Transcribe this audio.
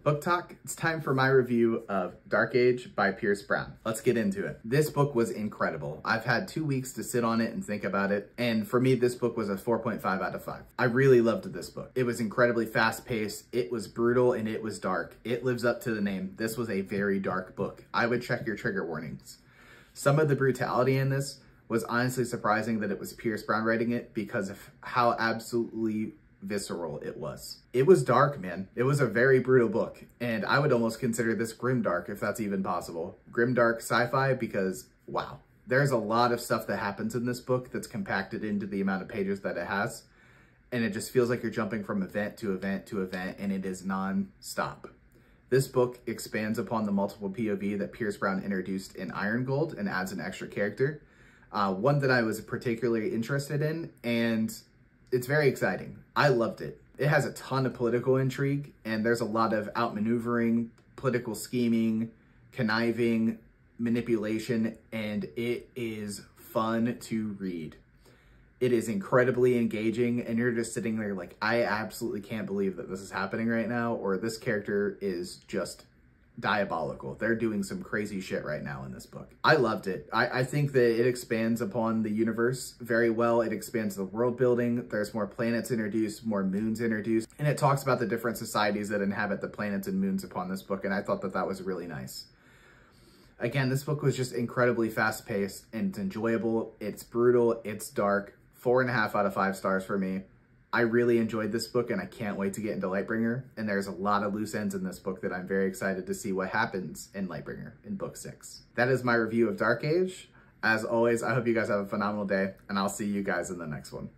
Book Talk, it's time for my review of Dark Age by Pierce Brown. Let's get into it. This book was incredible. I've had 2 weeks to sit on it and think about it, and for me, this book was a 4.5 out of 5. I really loved this book. It was incredibly fast-paced, it was brutal, and it was dark. It lives up to the name. This was a very dark book. I would check your trigger warnings. Some of the brutality in this was honestly surprising that it was Pierce Brown writing it because of how absolutely visceral it was. It was dark, man. It was a very brutal book, and I would almost consider this grimdark, if that's even possible. Grimdark sci-fi, because wow, there's a lot of stuff that happens in this book that's compacted into the amount of pages that it has, and it just feels like you're jumping from event to event to event, and it is non-stop. This book expands upon the multiple POV that Pierce Brown introduced in Iron Gold and adds an extra character, one that I was particularly interested in, and it's very exciting. I loved it. It has a ton of political intrigue, and there's a lot of outmaneuvering, political scheming, conniving, manipulation, and it is fun to read. It is incredibly engaging, and you're just sitting there like, I absolutely can't believe that this is happening right now, or this character is just diabolical. They're doing some crazy shit right now in this book. I loved it. I think that it expands upon the universe very well. It expands the world building. There's more planets introduced, more moons introduced, and it talks about the different societies that inhabit the planets and moons upon this book, and I thought that that was really nice. Again, this book was just incredibly fast-paced, and it's enjoyable. It's brutal. It's dark. 4.5 out of 5 stars for me. I really enjoyed this book, and I can't wait to get into Lightbringer, and there's a lot of loose ends in this book that I'm very excited to see what happens in Lightbringer in book 6. That is my review of Dark Age. As always, I hope you guys have a phenomenal day, and I'll see you guys in the next one.